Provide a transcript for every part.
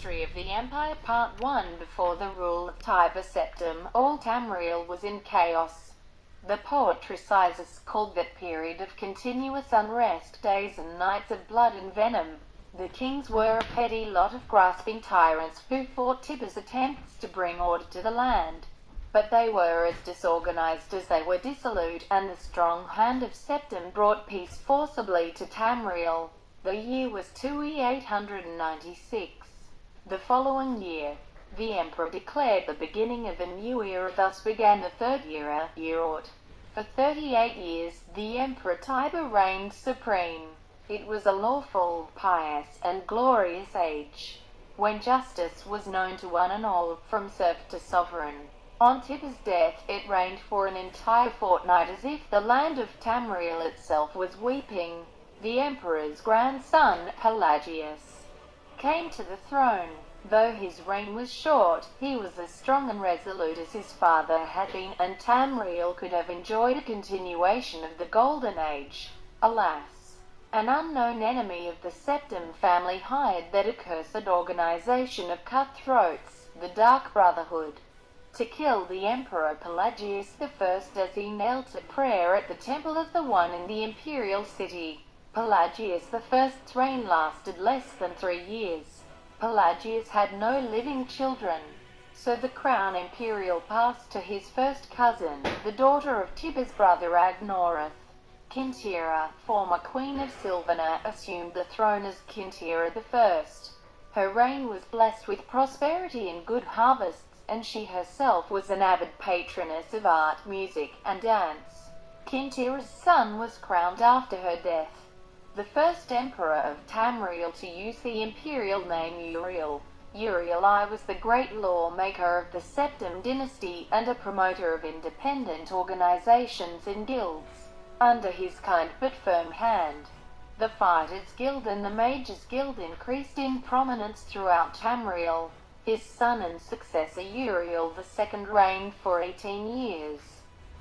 History of the Empire Part 1. Before the rule of Tiber Septim, all Tamriel was in chaos. The poet Tresisis called that period of continuous unrest days and nights of blood and venom. The kings were a petty lot of grasping tyrants who fought Tiber's attempts to bring order to the land. But they were as disorganized as they were dissolute, and the strong hand of Septim brought peace forcibly to Tamriel. The year was 2E896. The following year, the emperor declared the beginning of a new era. Thus began the third era, Yearort. For 38 years, the emperor Tiber reigned supreme. It was a lawful, pious, and glorious age, when justice was known to one and all, from serf to sovereign. On Tiber's death, it reigned for an entire fortnight as if the land of Tamriel itself was weeping. The emperor's grandson, Pelagius, came to the throne. Though his reign was short, he was as strong and resolute as his father had been, and Tamriel could have enjoyed a continuation of the Golden Age. Alas, an unknown enemy of the Septim family hired that accursed organization of cutthroats, the Dark Brotherhood, to kill the Emperor Pelagius I as he knelt to prayer at the Temple of the One in the imperial city. Pelagius I's reign lasted less than 3 years. Pelagius had no living children, so the crown imperial passed to his first cousin, the daughter of Tiber's brother Agnorath. Kintira, former queen of Silvana, assumed the throne as Kintira I. Her reign was blessed with prosperity and good harvests, and she herself was an avid patroness of art, music, and dance. Kintira's son was crowned after her death. The first emperor of Tamriel to use the imperial name Uriel. Uriel I was the great lawmaker of the Septim dynasty and a promoter of independent organizations and guilds. Under his kind but firm hand, the Fighters Guild and the Mages Guild increased in prominence throughout Tamriel. His son and successor Uriel II reigned for 18 years.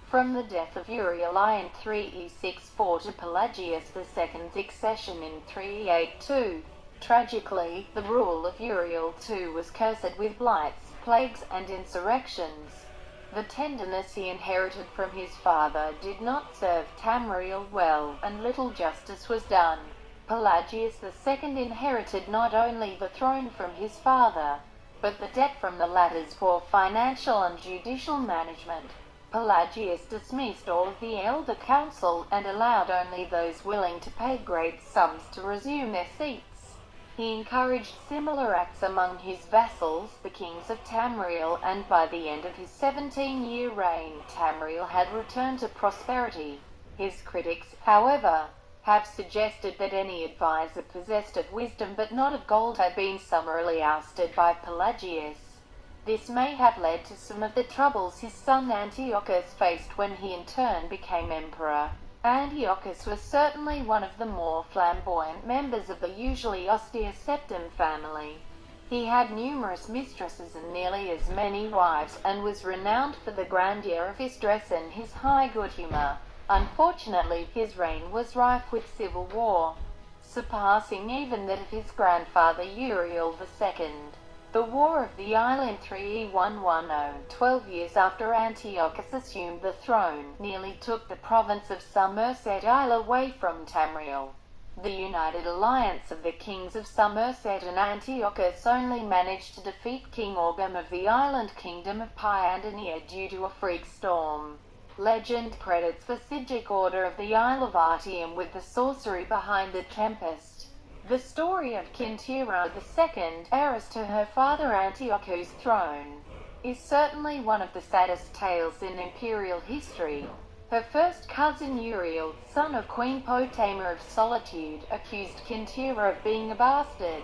From the death of Uriel I in 3E64 to Pelagius II's accession in 3E82. Tragically, the rule of Uriel II was cursed with blights, plagues, and insurrections. The tenderness he inherited from his father did not serve Tamriel well, and little justice was done. Pelagius II inherited not only the throne from his father, but the debt from the latter's poor financial and judicial management. Pelagius dismissed all of the elder council and allowed only those willing to pay great sums to resume their seats. He encouraged similar acts among his vassals, the kings of Tamriel, and by the end of his 17-year reign, Tamriel had returned to prosperity. His critics, however, have suggested that any advisor possessed of wisdom but not of gold had been summarily ousted by Pelagius. This may have led to some of the troubles his son Antiochus faced when he in turn became emperor. Antiochus was certainly one of the more flamboyant members of the usually austere Septim family. He had numerous mistresses and nearly as many wives, and was renowned for the grandeur of his dress and his high good humor. Unfortunately, his reign was rife with civil war, surpassing even that of his grandfather Uriel II. The War of the Isle in 3E110, 12 years after Antiochus assumed the throne, nearly took the province of Somerset Isle away from Tamriel. The united alliance of the kings of Somerset and Antiochus only managed to defeat King Orgum of the island kingdom of Pyandonia due to a freak storm. Legend credits the Sigic order of the Isle of Artium with the sorcery behind the tempest. The story of Kintira II, heiress to her father Antiochus' throne, is certainly one of the saddest tales in imperial history. Her first cousin Uriel, son of Queen Potama of Solitude, accused Kintira of being a bastard,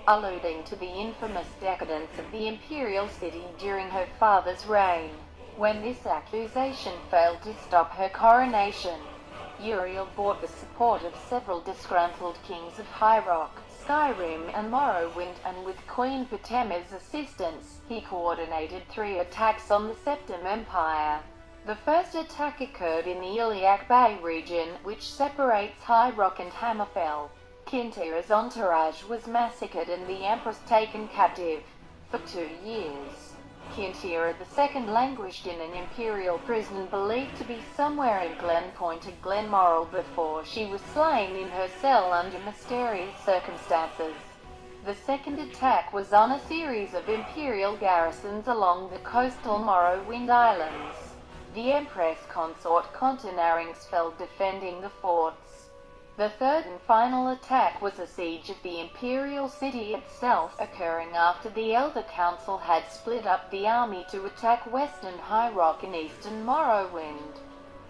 alluding to the infamous decadence of the imperial city during her father's reign. When this accusation failed to stop her coronation, Uriel bought the support of several disgruntled kings of High Rock, Skyrim, and Morrowind, and with Queen Potama's assistance, he coordinated 3 attacks on the Septim Empire. The first attack occurred in the Iliac Bay region, which separates High Rock and Hammerfell. Kintire's entourage was massacred and the empress taken captive. For 2 years, Kintire II languished in an imperial prison believed to be somewhere in Glen Point at Glenmoral before she was slain in her cell under mysterious circumstances. The second attack was on a series of imperial garrisons along the coastal Morrowind Islands. The Empress consort Contenarings fell defending the forts. The third and final attack was a siege of the imperial city itself, occurring after the Elder Council had split up the army to attack western High Rock and eastern Morrowind.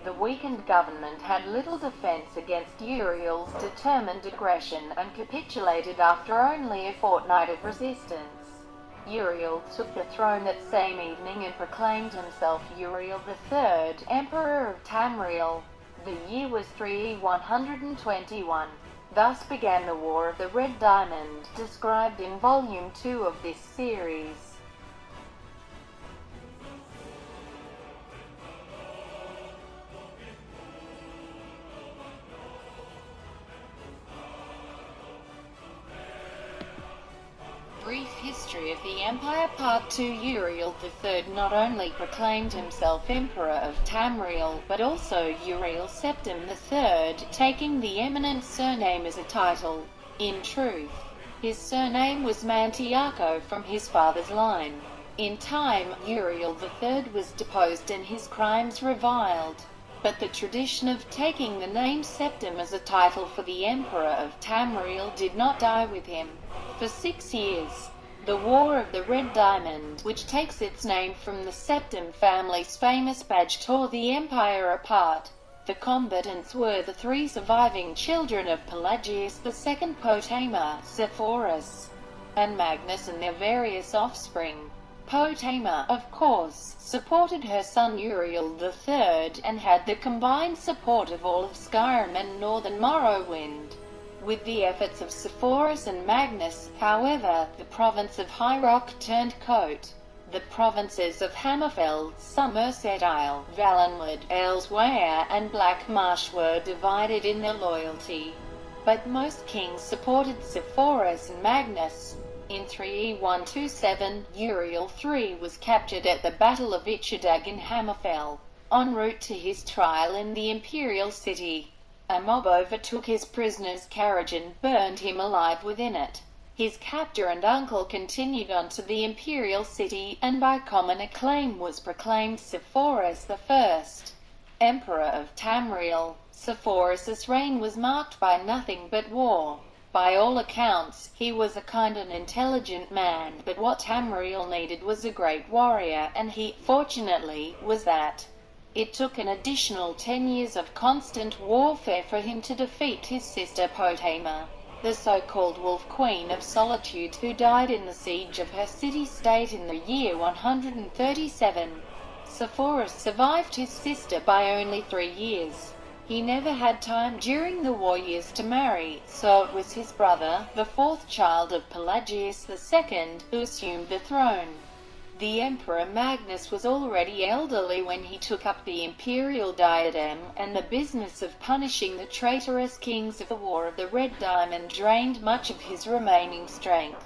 The weakened government had little defense against Uriel's determined aggression and capitulated after only a fortnight of resistance. Uriel took the throne that same evening and proclaimed himself Uriel III, Emperor of Tamriel. The year was 3121. Thus began the War of the Red Diamond, described in Volume 2 of this series. Brief History of the Empire Part 2. Uriel III not only proclaimed himself Emperor of Tamriel, but also Uriel Septim III, taking the eminent surname as a title. In truth, his surname was Mantiaco from his father's line. In time, Uriel III was deposed and his crimes reviled. But the tradition of taking the name Septim as a title for the Emperor of Tamriel did not die with him. For 6 years, the War of the Red Diamond, which takes its name from the Septim family's famous badge, tore the empire apart. The combatants were the 3 surviving children of Pelagius II, Potama, Sepphoris, and Magnus, and their various offspring. Potama, of course, supported her son Uriel III, and had the combined support of all of Skyrim and northern Morrowind. With the efforts of Sepphoris and Magnus, however, the province of High Rock turned coat. The provinces of Hammerfell, Somerset Isle, Valenwood, Elsewhere, and Black Marsh were divided in their loyalty. But most kings supported Sepphoris and Magnus. In 3127, Uriel III was captured at the Battle of Ichadag in Hammerfell. En route to his trial in the imperial city, a mob overtook his prisoner's carriage and burned him alive within it. His captor and uncle continued on to the imperial city, and by common acclaim was proclaimed Sepphoris I, Emperor of Tamriel. Sepphoris's reign was marked by nothing but war. By all accounts, he was a kind and intelligent man, but what Tamriel needed was a great warrior, and he, fortunately, was that. It took an additional 10 years of constant warfare for him to defeat his sister Potama, the so-called Wolf Queen of Solitude, who died in the siege of her city-state in the year 137. Sepphoris survived his sister by only 3 years. He never had time during the war years to marry, so it was his brother, the 4th child of Pelagius II, who assumed the throne. The Emperor Magnus was already elderly when he took up the imperial diadem, and the business of punishing the traitorous kings of the War of the Red Diamond drained much of his remaining strength.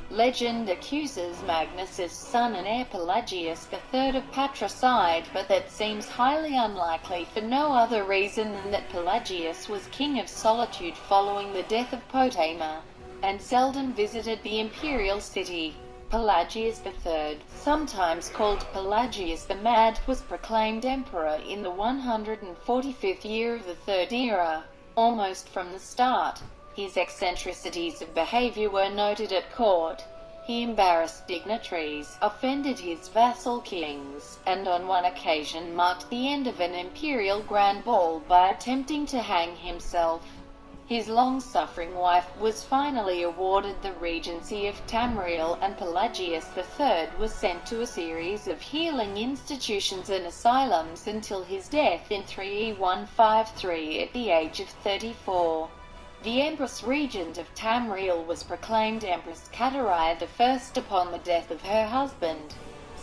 Legend accuses Magnus's son and heir Pelagius III of patricide, but that seems highly unlikely for no other reason than that Pelagius was king of Solitude following the death of Potama, and seldom visited the imperial city. Pelagius III, sometimes called Pelagius the Mad, was proclaimed emperor in the 145th year of the Third Era. Almost from the start, his eccentricities of behavior were noted at court. He embarrassed dignitaries, offended his vassal kings, and on one occasion marked the end of an imperial grand ball by attempting to hang himself. His long-suffering wife was finally awarded the regency of Tamriel, and Pelagius III was sent to a series of healing institutions and asylums until his death in 3153 at the age of 34. The Empress Regent of Tamriel was proclaimed Empress Katerai I upon the death of her husband.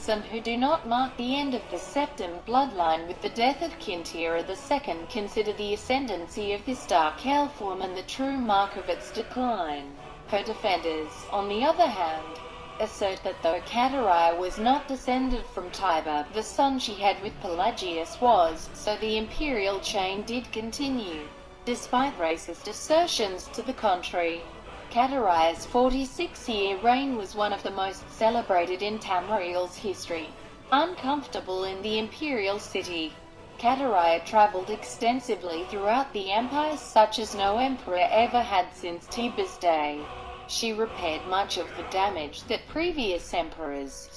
some who do not mark the end of the septum bloodline with the death of Kintira II consider the ascendancy of this dark elf woman the true mark of its decline. Her defenders, on the other hand, assert that though Katerina was not descended from Tiber, the son she had with Pelagius was, so the imperial chain did continue. Despite racist assertions to the contrary, Katerina's 46-year reign was one of the most celebrated in Tamriel's history. Uncomfortable in the imperial city, Katerina traveled extensively throughout the empire such as no emperor ever had since Tiber's day. She repaired much of the damage that previous emperors,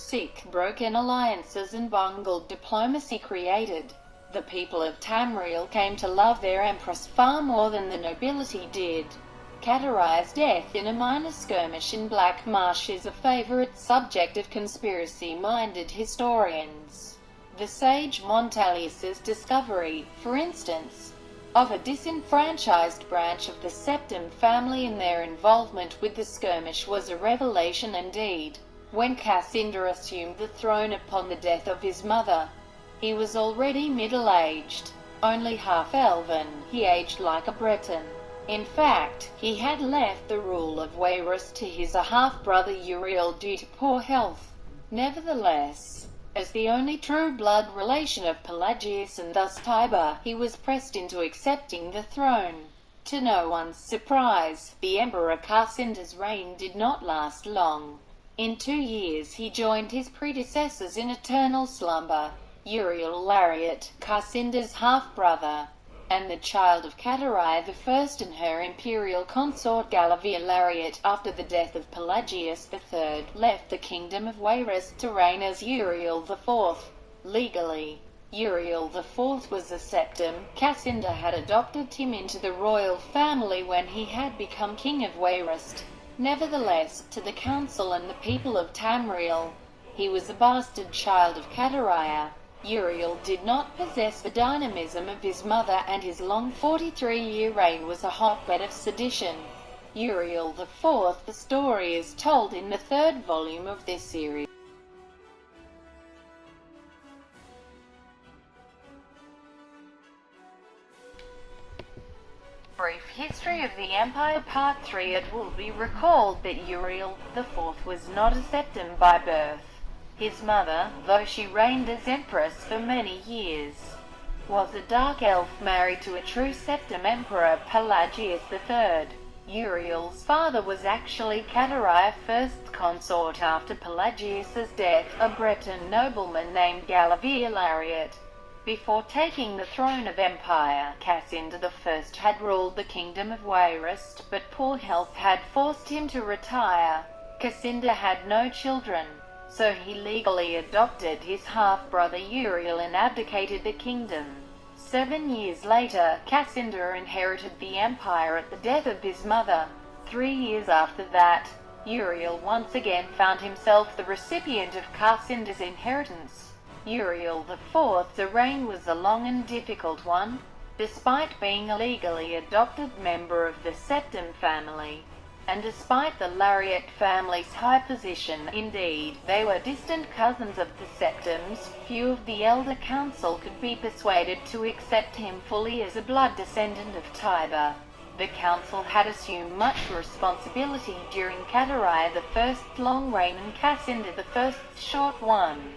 broken alliances and bungled diplomacy created. The people of Tamriel came to love their empress far more than the nobility did. Katerina's death in a minor skirmish in Black Marsh is a favorite subject of conspiracy-minded historians. The sage Montalius's discovery, for instance, of a disenfranchised branch of the Septim family and their involvement with the skirmish was a revelation indeed. When Cassander assumed the throne upon the death of his mother, he was already middle-aged, only half-elven. He aged like a Breton. In fact, he had left the rule of Wayrus to his half-brother Uriel due to poor health. Nevertheless, as the only true blood relation of Pelagius and thus Tiber, he was pressed into accepting the throne. To no one's surprise, the Emperor Cassander's reign did not last long. In 2 years he joined his predecessors in eternal slumber. Uriel Lariat, Cassander's half-brother, and the child of Katerina I and her imperial consort Galavia Lariat after the death of Pelagius III, left the kingdom of Wayrus to reign as Uriel IV. Legally, Uriel IV was a septim. Cassander had adopted him into the royal family when he had become king of Wayrus. Nevertheless, to the council and the people of Tamriel, he was a bastard child of Katerina. Uriel did not possess the dynamism of his mother, and his long 43-year reign was a hotbed of sedition. Uriel IV. The story is told in the 3rd volume of this series. Brief History of the Empire Part 3. It will be recalled that Uriel IV was not a septim by birth. His mother, though she reigned as empress for many years, was a dark elf married to a true septim emperor, Pelagius III. Uriel's father was actually Katerina's first consort after Pelagius's death, a Breton nobleman named Galavia Lariat. Before taking the throne of empire, Cassander I had ruled the kingdom of Wayrus, but poor health had forced him to retire. Cassander had no children, so he legally adopted his half-brother Uriel and abdicated the kingdom. 7 years later, Cassander inherited the empire at the death of his mother. 3 years after that, Uriel once again found himself the recipient of Cassander's inheritance. Uriel IV's reign was a long and difficult one. Despite being a legally adopted member of the Septim family, and despite the Lariat family's high position, indeed, they were distant cousins of the Septims, few of the elder council could be persuaded to accept him fully as a blood descendant of Tiber. The council had assumed much responsibility during Katerina I's long reign and Cassander I's short one,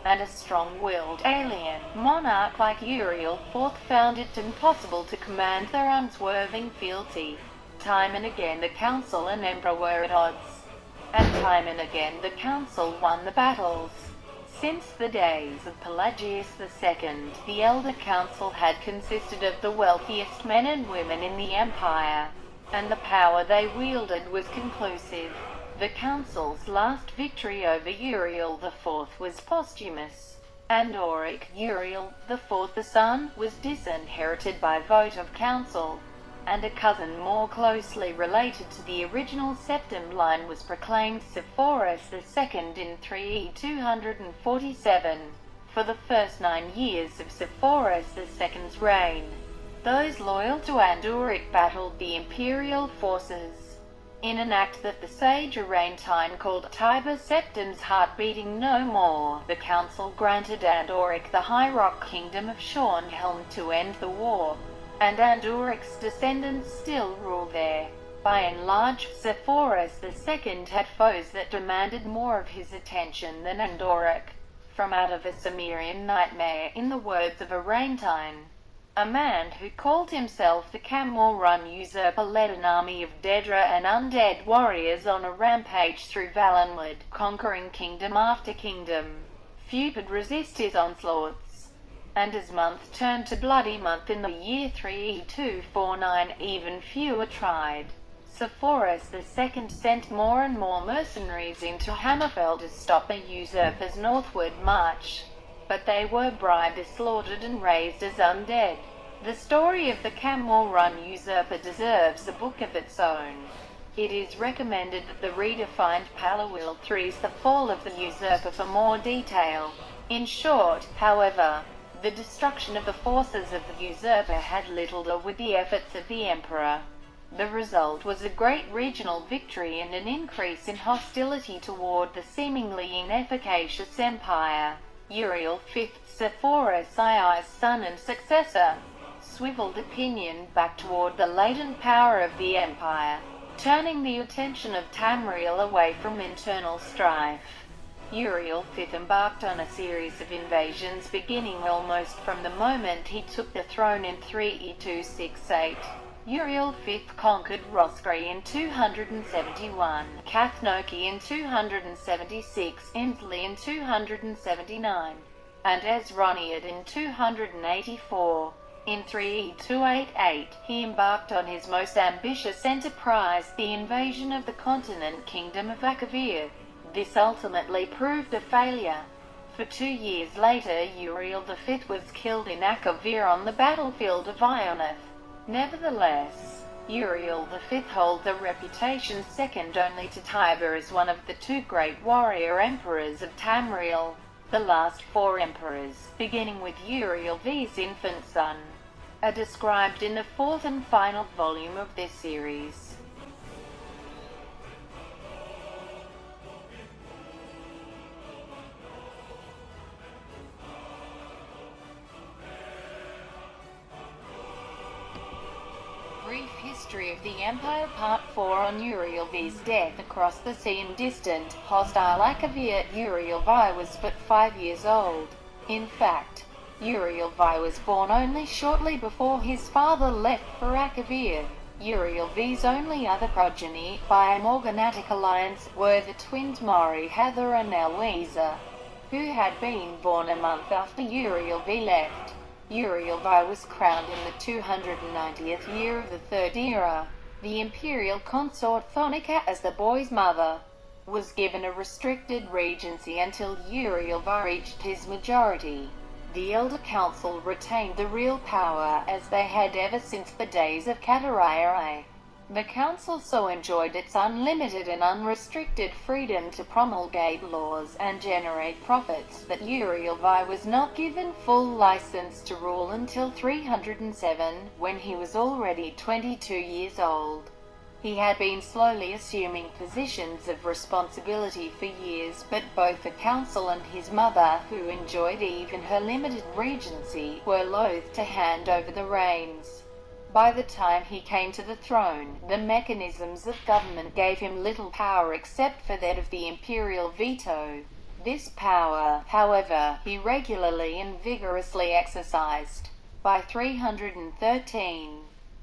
and a strong-willed alien monarch like Uriel IV found it impossible to command their unswerving fealty. Time and again the council and emperor were at odds, and time and again the council won the battles. Since the days of Pelagius II, the elder council had consisted of the wealthiest men and women in the empire, and the power they wielded was conclusive. The council's last victory over Uriel IV was posthumous, and Auric, Uriel IV the son, was disinherited by vote of council, and a cousin more closely related to the original septim line was proclaimed Sepphoris II in 3E247. For the first 9 years of Sepphoris II's reign, those loyal to Andoric battled the imperial forces. In an act that the sage Oranetine called Tiber Septim's Heart Beating No More, the council granted Andoric the High Rock Kingdom of Shornhelm to end the war, and Andoric's descendants still rule there. By and large, Sepphoris II had foes that demanded more of his attention than Andoric. From out of a Cimmerian nightmare, in the words of Oranetine, a man who called himself the Camel Run usurper led an army of Daedra and undead warriors on a rampage through Valenwood, conquering kingdom after kingdom. Few could resist his onslaughts, and as month turned to bloody month in the year 3249, even fewer tried. Sepphoris II sent more and more mercenaries into Hammerfell to stop the usurper's northward march, but they were bribed, slaughtered and raised as undead. The story of the Camel Run usurper deserves a book of its own. It is recommended that the reader find Palawil III's The Fall of the Usurper for more detail. In short, however, the destruction of the forces of the usurper had little to do with the efforts of the emperor. The result was a great regional victory and an increase in hostility toward the seemingly inefficacious empire. Uriel V, Sepphoris II's son and successor, swiveled opinion back toward the latent power of the empire, turning the attention of Tamriel away from internal strife. Uriel V embarked on a series of invasions beginning almost from the moment he took the throne in 3268. Uriel V conquered Roscri in 271, Kathnoki in 276, Inslee in 279, and Esroniad in 284. In 3288, he embarked on his most ambitious enterprise, the invasion of the continent kingdom of Akavir. This ultimately proved a failure, for 2 years later Uriel V was killed in Akavir on the battlefield of Ionath. Nevertheless, Uriel V holds a reputation second only to Tiber as one of the two great warrior emperors of Tamriel. The last 4 emperors, beginning with Uriel V's infant son, are described in the 4th and final volume of this series. Brief History of the Empire Part 4 on Uriel Vs Death. Across the sea and distant, hostile Akavir, Uriel V was but 5 years old. In fact, Uriel V was born only shortly before his father left for Akavir. Uriel V's only other progeny, by a morganatic alliance, were the twins Mori, Heather and Eloisa, who had been born a month after Uriel V left. Uriel V was crowned in the 290th year of the Third Era. The imperial consort Thonica, as the boy's mother, was given a restricted regency until Uriel V reached his majority. The Elder Council retained the real power, as they had ever since the days of Katarairai. The council so enjoyed its unlimited and unrestricted freedom to promulgate laws and generate profits that Uriel V was not given full license to rule until 307, when he was already 22 years old. He had been slowly assuming positions of responsibility for years, but both the council and his mother, who enjoyed even her limited regency, were loath to hand over the reins. By the time he came to the throne, the mechanisms of government gave him little power except for that of the imperial veto. This power, however, he regularly and vigorously exercised. By 313,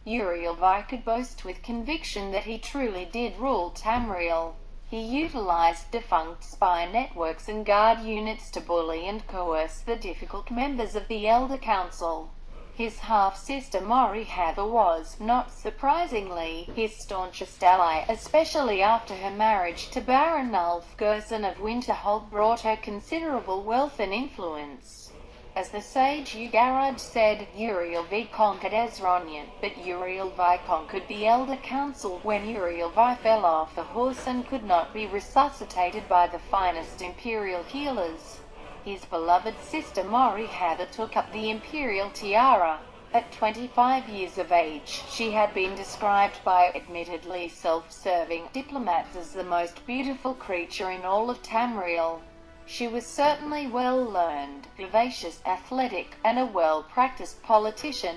Uriel V could boast with conviction that he truly did rule Tamriel. He utilized defunct spy networks and guard units to bully and coerce the difficult members of the Elder Council. His half-sister Mori Heather was, not surprisingly, his staunchest ally, especially after her marriage to Baron Ulf Gerson of Winterhold brought her considerable wealth and influence. As the sage Ugarad said, Uriel V conquered Esronian, but Uriel V conquered the Elder Council when Uriel V fell off the horse and could not be resuscitated by the finest imperial healers. His beloved sister Mori Heather took up the imperial tiara, At 25 years of age, she had been described by admittedly self-serving diplomats as the most beautiful creature in all of Tamriel. She was certainly well-learned, vivacious, athletic, and a well-practiced politician.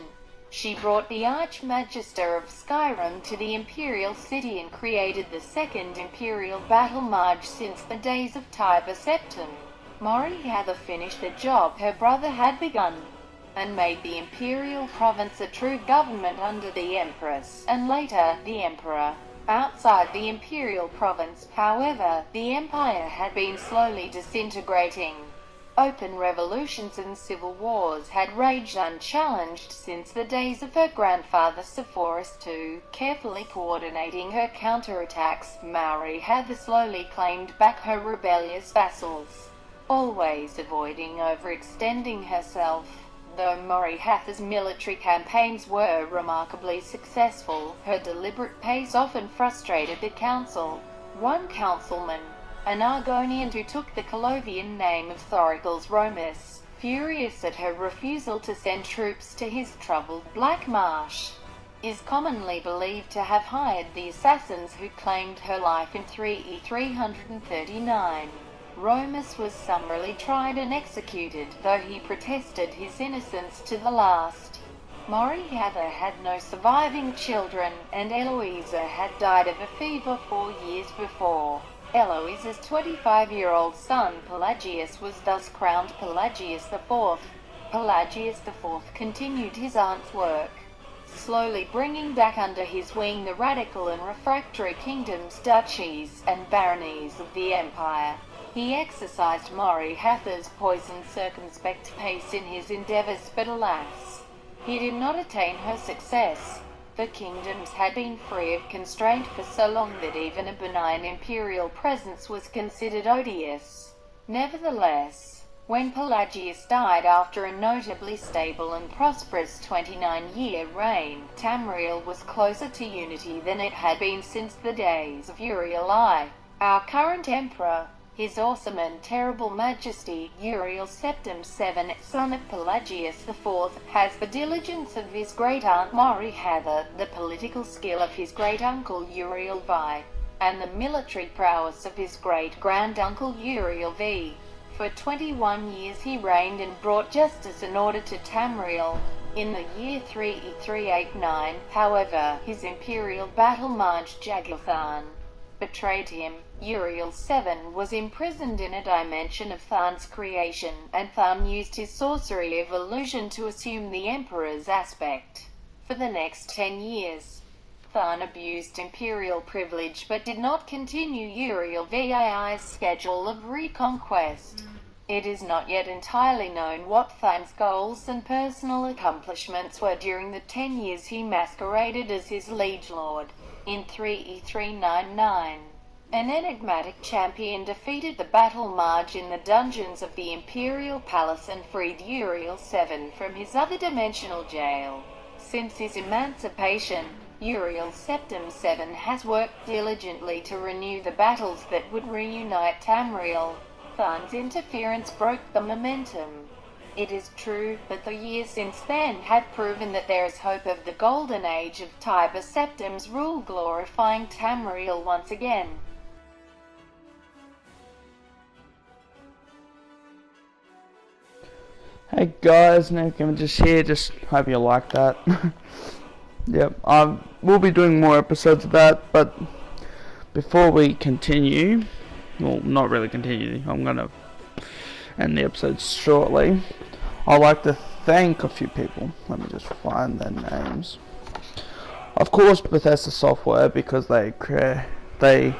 She brought the Archmagister of Skyrim to the Imperial City and created the second Imperial Battle March since the days of Tiber Septim. Morihatha finished the job her brother had begun, and made the Imperial Province a true government under the Empress, and later, the Emperor. Outside the Imperial Province, however, the Empire had been slowly disintegrating. Open revolutions and civil wars had raged unchallenged since the days of her grandfather Sepphoris II. Carefully coordinating her counterattacks, Morihatha slowly claimed back her rebellious vassals, always avoiding overextending herself. Though Morihatha's military campaigns were remarkably successful, her deliberate pace often frustrated the council. One councilman, an Argonian who took the Colovian name of Thoricles Romus, furious at her refusal to send troops to his troubled Black Marsh, is commonly believed to have hired the assassins who claimed her life in 339. Romus was summarily tried and executed, though he protested his innocence to the last. Morihatha had no surviving children, and Eloisa had died of a fever 4 years before. Eloisa's 25-year-old son Pelagius was thus crowned Pelagius IV. Pelagius IV continued his aunt's work, slowly bringing back under his wing the radical and refractory kingdoms, duchies, and baronies of the empire. He exercised Morihatha's poisoned circumspect pace in his endeavors, but alas, he did not attain her success. The kingdoms had been free of constraint for so long that even a benign imperial presence was considered odious. Nevertheless, when Pelagius died after a notably stable and prosperous 29-year reign, Tamriel was closer to unity than it had been since the days of Uriel I, our current emperor. His awesome and terrible majesty, Uriel Septim VII, son of Pelagius IV, has the diligence of his great-aunt Morihatha, the political skill of his great-uncle Uriel V, and the military prowess of his great-grand-uncle Uriel V. For 21 years he reigned and brought justice and order to Tamriel. In the year 3E389, however, his imperial battle mage Jagathan betrayed him. Uriel VII was imprisoned in a dimension of Tharn's creation, and Tharn used his sorcery of illusion to assume the Emperor's aspect. For the next 10 years, Tharn abused imperial privilege but did not continue Uriel VI's schedule of reconquest. It is not yet entirely known what Tharn's goals and personal accomplishments were during the 10 years he masqueraded as his liege lord. In 3E399, an enigmatic champion defeated the battle mage in the dungeons of the Imperial Palace and freed Uriel VII from his other dimensional jail. Since his emancipation, Uriel Septim VII has worked diligently to renew the battles that would reunite Tamriel. Tharn's interference broke the momentum. It is true, but the years since then have proven that there is hope of the golden age of Tiber Septim's rule glorifying Tamriel once again. Hey guys, Noobicimages here, just hope you like that. Yep, we'll be doing more episodes of that, but before we continue, well, not really continue, I'm gonna end the episode shortly. I'd like to thank a few people. Let me just find their names. Of course, Bethesda Software, because they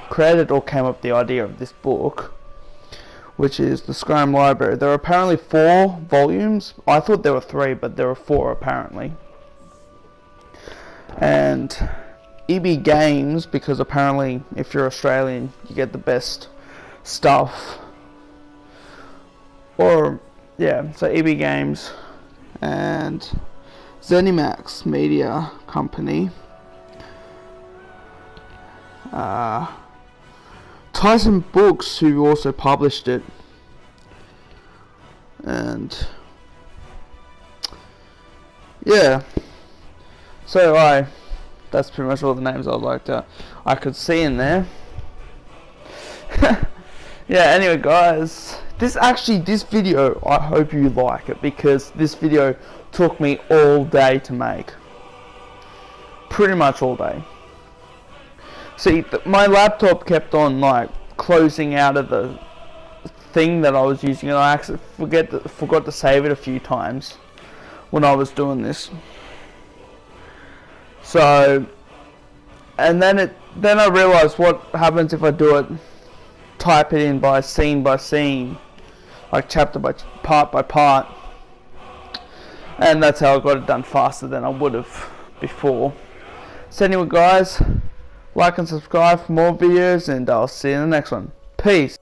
created or came up with the idea of this book, which is the SKYRIM Library. There are apparently 4 volumes. I thought there were 3, but there are 4 apparently. And EB Games, because apparently if you're Australian, you get the best stuff. Or, yeah, so EB Games and Zenimax Media Company. Tyson Books, who also published it, and yeah. So that's pretty much all the names I could see in there. Yeah, anyway guys, this video, I hope you like it, because this video took me all day to make. Pretty much all day. See, my laptop kept on like closing out of the thing that I was using, and I actually forgot to save it a few times when I was doing this. So, and then I realized what happens if I do it, type it in by scene, like chapter by part, and that's how I got it done faster than I would have before. So anyway guys, like and subscribe for more videos, and I'll see you in the next one. Peace.